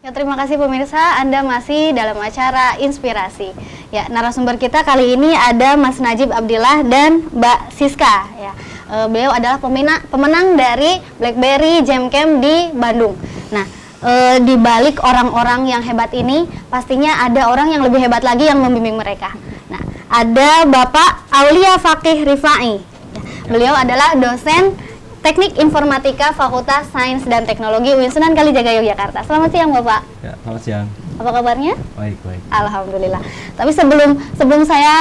Ya, terima kasih pemirsa, Anda masih dalam acara Inspirasi. Ya, narasumber kita kali ini ada Mas Najib Abdillah dan Mbak Siska. Ya, beliau adalah pemenang dari BlackBerry Jam Camp di Bandung. Nah, di balik orang-orang yang hebat ini, pastinya ada orang yang lebih hebat lagi yang membimbing mereka. Nah, ada Bapak Aulia Fakih Rifai. Beliau adalah dosen Teknik Informatika Fakultas Sains dan Teknologi UIN Sunan Kalijaga Yogyakarta. Selamat siang Bapak. Ya, selamat siang. Apa kabarnya? Baik, baik. Alhamdulillah. Tapi sebelum saya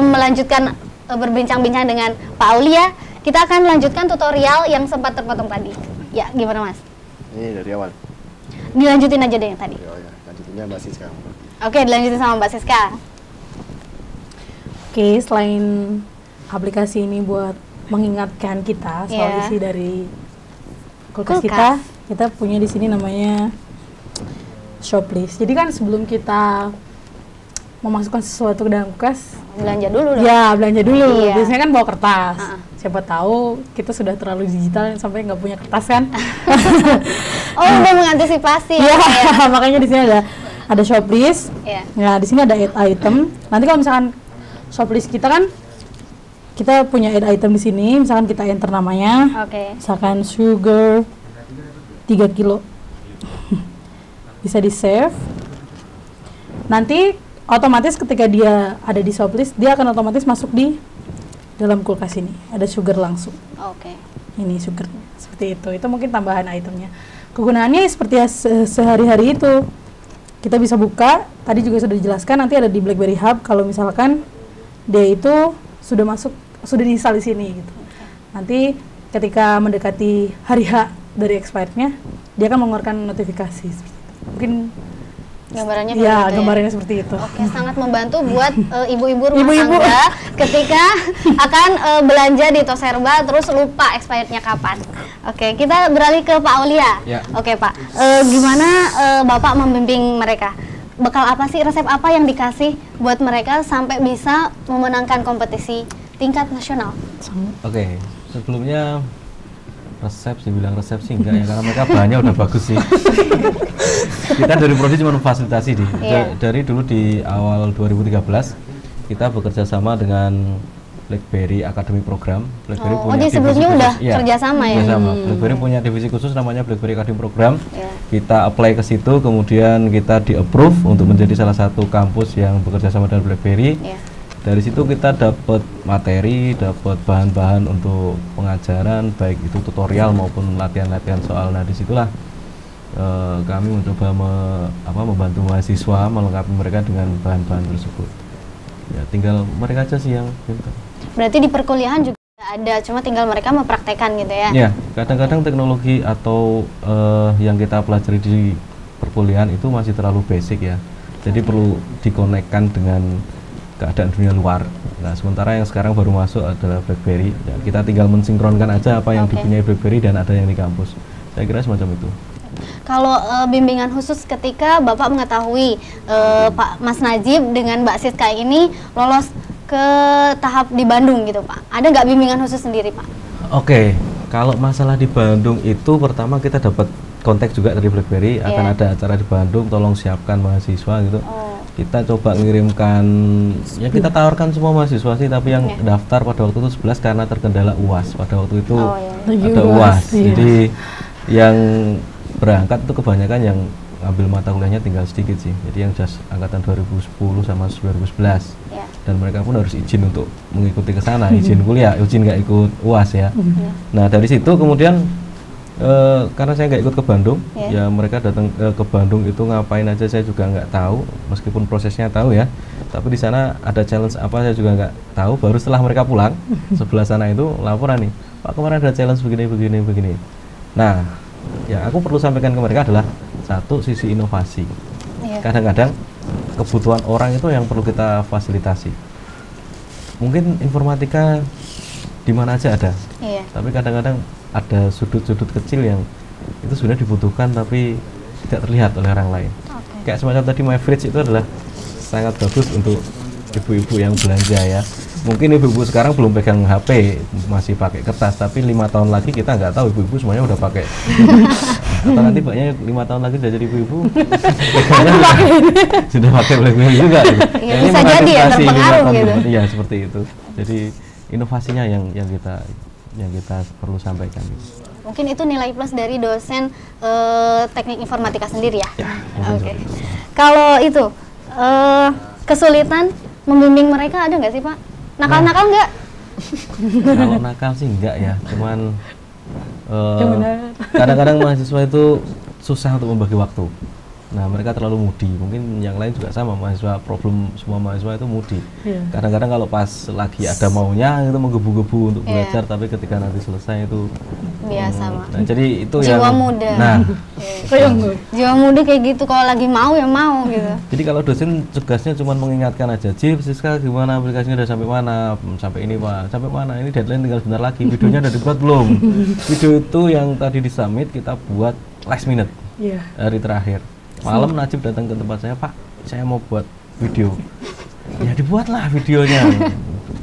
melanjutkan berbincang-bincang dengan Pak Aulia, kita akan lanjutkan tutorial yang sempat terpotong tadi. Ya, gimana Mas? Ini dari awal. Dilanjutin aja deh yang tadi. Oh ya, lanjutinnya Mbak Siska. Oke, dilanjutin sama Mbak Siska. Oke, selain aplikasi ini buat mengingatkan kita soal isi dari kulkas kita punya di sini namanya Shoplist. Jadi kan sebelum kita memasukkan sesuatu ke dalam kulkas, belanja dulu dong. Ya, belanja dulu. Iya. Biasanya kan bawa kertas. Siapa tahu kita sudah terlalu digital sampai nggak punya kertas kan? Oh, udah mengantisipasi. Ya, makanya di sini ada Shoplist. Iya. Nah, di sini ada add item. Nanti kalau misalkan Shoplist kita kan kita punya add item di sini, misalkan kita enter namanya, misalkan sugar 3 kilo, bisa di save. Nanti otomatis ketika dia ada di Shoplist, dia akan otomatis masuk di dalam kulkas ini. Ada sugar langsung. Ini sugar seperti itu mungkin tambahan itemnya. Kegunaannya seperti sehari-hari itu. Kita bisa buka, tadi juga sudah dijelaskan, nanti ada di BlackBerry Hub kalau misalkan dia itu sudah diinstal di sini gitu. Nanti ketika mendekati hari H dari expirednya, dia akan mengeluarkan notifikasi. Mungkin gambarannya gambarannya seperti itu. Oke, sangat membantu buat ibu-ibu rumah tangga ketika akan belanja di Toserba terus lupa expirednya kapan. Oke, kita beralih ke Pak Aulia. Ya. Oke Pak, gimana Bapak membimbing mereka? Bekal apa sih, resep apa yang dikasih buat mereka sampai bisa memenangkan kompetisi tingkat nasional? Oke, sebelumnya bilang resepsi enggak ya, karena mereka bahannya udah bagus sih. Kita dari Prodi cuma fasilitasi dari dulu di awal 2013 kita bekerja sama dengan BlackBerry Academy Program. BlackBerry punya jadi sebelumnya udah kerjasama ya? Kerjasama. BlackBerry punya divisi khusus namanya BlackBerry Academy Program. Kita apply ke situ, kemudian kita di-approve untuk menjadi salah satu kampus yang bekerja sama dengan BlackBerry. Dari situ kita dapat materi, dapat bahan-bahan untuk pengajaran, baik itu tutorial maupun latihan-latihan soal. Nah, disitulah kami mencoba membantu mahasiswa melengkapi mereka dengan bahan-bahan tersebut. Ya, tinggal mereka aja sih yang pintar. Berarti di perkuliahan juga ada, cuma tinggal mereka mempraktekkan gitu ya? Ya, kadang-kadang teknologi atau yang kita pelajari di perkuliahan itu masih terlalu basic ya. Jadi perlu dikonekkan dengan keadaan dunia luar. Nah, sementara yang sekarang baru masuk adalah BlackBerry. Ya, kita tinggal mensinkronkan aja apa yang dipunyai BlackBerry dan ada yang di kampus. Saya kira semacam itu. Kalau bimbingan khusus ketika Bapak mengetahui Pak Mas Najib dengan Mbak Siska ini lolos ke tahap di Bandung gitu Pak, ada nggak bimbingan khusus sendiri Pak? Oke, kalau masalah di Bandung itu pertama kita dapat kontak juga dari BlackBerry, akan ada acara di Bandung, tolong siapkan mahasiswa gitu. Kita coba mengirimkan, ya kita tawarkan semua mahasiswa sih, tapi yang daftar pada waktu itu 11 karena terkendala UAS. Pada waktu itu ada UAS, jadi yang berangkat itu kebanyakan yang ngambil mata kuliahnya tinggal sedikit sih. Jadi yang angkatan 2010 sama 2011. Dan mereka pun harus izin untuk mengikuti ke sana, izin kuliah, izin nggak ikut UAS ya. Nah, dari situ kemudian karena saya nggak ikut ke Bandung, ya mereka datang ke Bandung itu ngapain aja saya juga nggak tahu, meskipun prosesnya tahu ya. Tapi di sana ada challenge apa saya juga nggak tahu. Baru setelah mereka pulang, sebelah sana itu laporan nih, Pak kemarin ada challenge begini. Nah, yang aku perlu sampaikan ke mereka adalah satu, sisi inovasi. Kadang-kadang kebutuhan orang itu yang perlu kita fasilitasi. Mungkin informatika di mana aja ada, tapi kadang-kadang ada sudut-sudut kecil yang itu sebenarnya dibutuhkan tapi tidak terlihat oleh orang lain. Kayak semacam tadi My Fridge itu adalah sangat bagus untuk ibu-ibu yang belanja ya. Mungkin ibu-ibu sekarang belum pegang HP, masih pakai kertas, tapi 5 tahun lagi kita nggak tahu ibu-ibu semuanya udah pakai. Atau nanti mbaknya 5 tahun lagi sudah jadi ibu-ibu, sudah pakai BlackBerry juga. Gitu. Ya, bisa jadi ya terpengaruh gitu. Iya seperti itu. Jadi inovasinya yang kita perlu sampaikan. Mungkin itu nilai plus dari dosen teknik informatika sendiri ya. Oke. Kalau itu kesulitan membimbing mereka ada nggak sih Pak? Nakal-nakal nggak? Kalau nakal sih enggak ya, cuman kadang-kadang mahasiswa itu susah untuk membagi waktu. Nah, mereka terlalu moody. Mungkin yang lain juga sama, mahasiswa, problem semua mahasiswa itu moody. Kadang-kadang kalau pas lagi ada maunya itu menggebu-gebu untuk belajar, tapi ketika nanti selesai itu biasa, Pak. Nah, jadi itu jiwa muda. Nah, jiwa muda kayak gitu, kalau lagi mau ya mau gitu. Jadi kalau dosen tugasnya cuma mengingatkan aja, Jip, Siska gimana aplikasinya udah sampai mana? Sampai ini Pak, sampai mana? Ini deadline tinggal sebentar lagi. Videonya udah dibuat belum? Video itu yang tadi di submit kita buat last minute, hari terakhir. Malam Najib datang ke tempat saya, Pak, saya mau buat video. Ya dibuatlah videonya.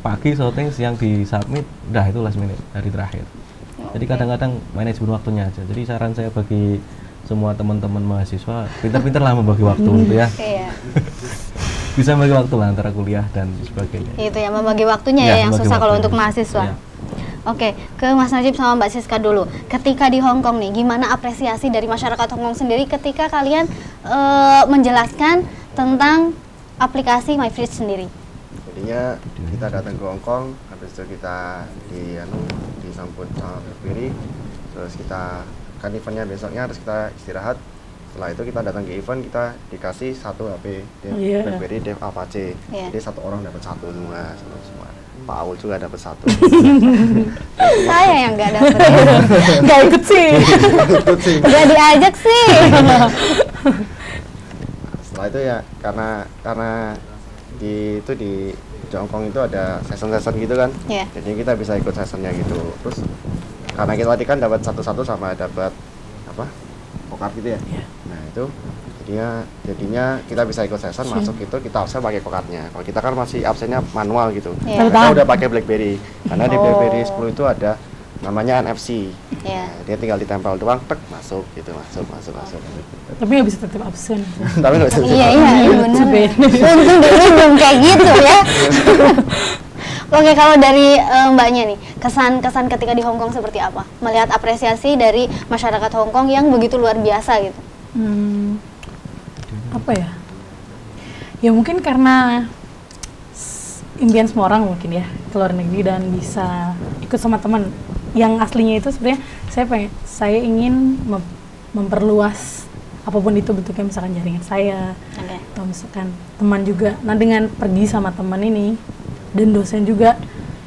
Pagi syuting, siang di submit, udah itu last minute, hari terakhir. Jadi kadang-kadang manajemen waktunya aja. Jadi saran saya bagi semua teman-teman mahasiswa, pintar-pintar lah membagi waktu gitu ya. Bisa membagi waktu lah antara kuliah dan sebagainya. Itu ya, membagi waktunya ya yang susah kalau untuk mahasiswa. Oke, ke Mas Najib sama Mbak Siska dulu. Ketika di Hong Kong nih, gimana apresiasi dari masyarakat Hong Kong sendiri ketika kalian menjelaskan tentang aplikasi MyFreeze sendiri? Jadinya kita datang ke Hong Kong, habis itu kita disambut sama BlackBerry, terus kita kan eventnya besoknya, terus kita istirahat. Setelah itu kita datang ke event, kita dikasih satu HP BlackBerry Dev Apache. Jadi satu orang dapat satu semua. Pak Aul juga dapat satu. Saya yang nggak dapat. Nggak ikut sih. Nggak diajak sih. Setelah itu ya karena di Hong Kong itu ada session gitu kan. Jadi kita bisa ikut sessionnya gitu. Terus karena kita tadi kan dapat satu-satu sama dapat apa? Pokar gitu ya. Nah itu jadinya kita bisa ikut session, masuk itu kita absen pakai kokardnya. Kalau kita kan masih absennya manual gitu. Kita udah pakai BlackBerry. Karena di BlackBerry 10 itu ada namanya NFC. Nah, dia tinggal ditempel doang, tek masuk gitu, masuk. Tapi nggak bisa tetap absen. Tapi nggak bisa. Iya benar. Untung dia belum kayak gitu ya. Oke, kalau dari Mbaknya nih, kesan ketika di Hong Kong seperti apa? Melihat apresiasi dari masyarakat Hong Kong yang begitu luar biasa gitu. Apa ya? Ya mungkin karena impian semua orang mungkin ya ke luar negeri dan bisa ikut sama teman yang aslinya itu sebenarnya saya ingin memperluas apapun itu bentuknya, misalkan jaringan saya atau misalkan teman juga. Nah dengan pergi sama teman ini dan dosen juga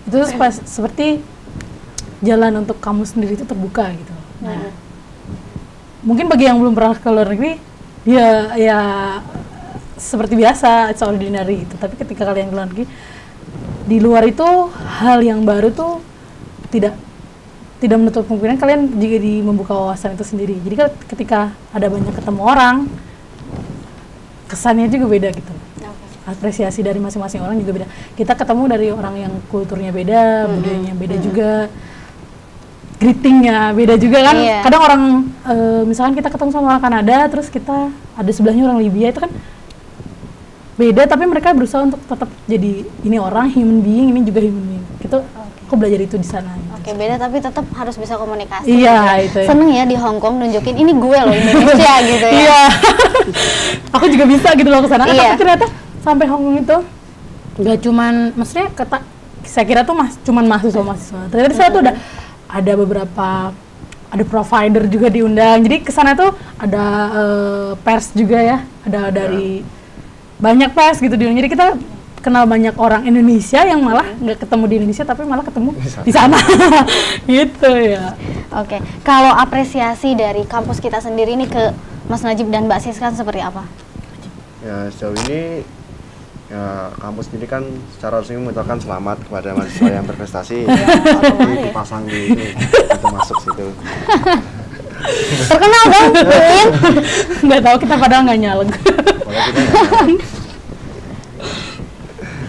itu seperti jalan untuk kamu sendiri itu terbuka gitu. Nah mungkin bagi yang belum pernah ke luar negeri ya seperti biasa, it's ordinary gitu. Tapi ketika kalian ke luar negeri, di luar itu hal yang baru tuh tidak menutup kemungkinan kalian juga membuka wawasan itu sendiri. Jadi ketika ada banyak ketemu orang, kesannya juga beda gitu. Apresiasi dari masing-masing orang juga beda. Kita ketemu dari orang yang kulturnya beda, budayanya beda juga, greetingnya beda juga kan. Kadang orang misalkan kita ketemu sama orang Kanada, terus kita ada sebelahnya orang Libya, itu kan beda, tapi mereka berusaha untuk tetap jadi ini orang human being, ini juga human being. Aku belajar itu di sana. Oke, beda tapi tetap harus bisa komunikasi. Iya, itu. Seneng ya di Hong Kong nunjukin ini gue loh Indonesia gitu ya. Iya. Aku juga bisa gitu loh ke sana. Tapi ternyata sampai Hong Kong itu nggak cuman, maksudnya saya kira tuh cuman mahasiswa. Ternyata di sana tuh ada beberapa, ada provider juga diundang. Jadi kesana tuh ada pers juga ya, ada dari banyak pers gitu diundang. Jadi kita kenal banyak orang Indonesia yang malah nggak ketemu di Indonesia tapi malah ketemu di sana. Gitu ya. Oke, kalau apresiasi dari kampus kita sendiri nih ke Mas Najib dan Mbak Siska seperti apa? Ya sejauh ini ya, kampus ini kan secara resmi mengucapkan selamat kepada mahasiswa yang berprestasi. Jadi dipasang di itu masuk situ. Terkenal dong, Win. Nggak tahu, kita padahal nggak nyalek.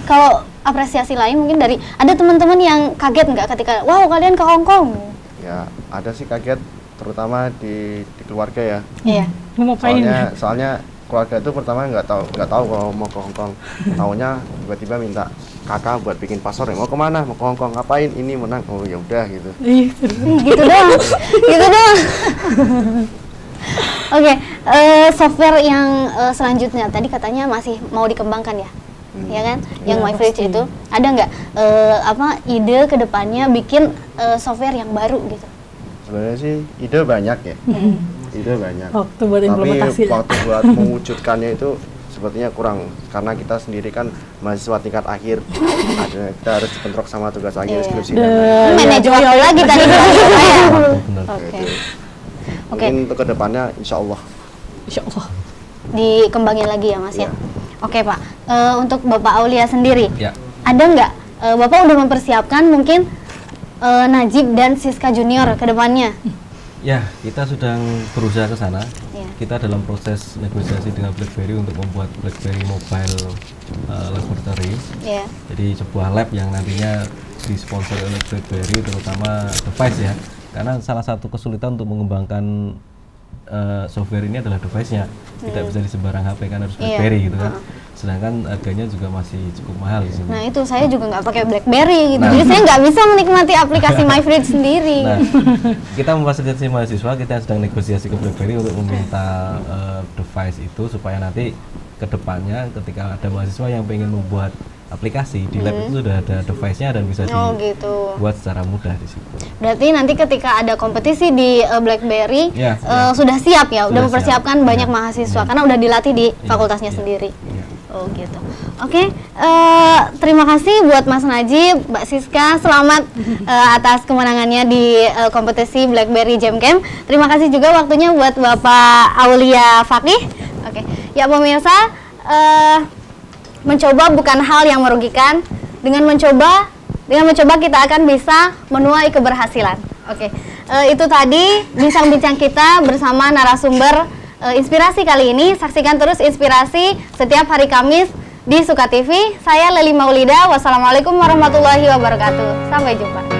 Kalau apresiasi lain mungkin dari ada teman-teman yang kaget nggak ketika wow kalian ke Hong Kong? Ya ada sih kaget, terutama di keluarga ya. Iya. Soalnya keluarga itu pertama nggak tahu kalau mau ke Hong Kong. Taunya tiba-tiba minta kakak buat bikin paspor, mau kemana? Mau ke Hong Kong, ngapain? Ini menang. Oh ya udah gitu. Gitu doang. Gitu doang. Oke, software yang selanjutnya tadi katanya masih mau dikembangkan ya, ya kan? Yang MyFridge itu ada nggak ide kedepannya bikin software yang baru gitu? Sebenarnya sih ide banyak ya, ide banyak. Waktu buat implementasi. Tapi waktu buat mewujudkannya itu sepertinya kurang, karena kita sendiri kan mahasiswa tingkat akhir, kita harus bentrok sama tugas akhir skripsi. Manajer waktu lagi tadi. Oke. Mungkin untuk kedepannya insya Allah dikembangin lagi ya Mas ya. Oke Pak, untuk Bapak Aulia sendiri ada nggak Bapak udah mempersiapkan mungkin Najib dan Siska Junior kedepannya? Ya, kita sedang berusaha ke sana. Kita dalam proses negosiasi dengan BlackBerry untuk membuat BlackBerry Mobile Laboratory. Jadi sebuah lab yang nantinya disponsori oleh BlackBerry, terutama device ya. Karena salah satu kesulitan untuk mengembangkan software ini adalah device-nya. Tidak bisa di sembarang HP kan, harus BlackBerry gitu kan. Sedangkan harganya juga masih cukup mahal di sini. Nah itu saya juga nggak pakai BlackBerry gitu, jadi saya nggak bisa menikmati aplikasi MyFridge sendiri. Nah, kita memfasilitasi mahasiswa, kita sedang negosiasi ke BlackBerry untuk meminta device itu supaya nanti kedepannya ketika ada mahasiswa yang pengen membuat aplikasi di lab itu sudah ada device-nya dan bisa dibuat secara mudah di situ. Berarti nanti ketika ada kompetisi di BlackBerry sudah siap ya, udah mempersiapkan banyak mahasiswa karena udah dilatih di fakultasnya sendiri. Oh gitu. Oke, terima kasih buat Mas Najib, Mbak Siska, selamat atas kemenangannya di kompetisi BlackBerry Jam Camp. Terima kasih juga waktunya buat Bapak Aulia Fakih. Oke, ya pemirsa, mencoba bukan hal yang merugikan. Dengan mencoba kita akan bisa menuai keberhasilan. Oke, itu tadi bincang-bincang kita bersama narasumber inspirasi kali ini. Saksikan terus inspirasi setiap hari Kamis di Suka TV. Saya Leli Maulida. Wassalamualaikum warahmatullahi wabarakatuh. Sampai jumpa.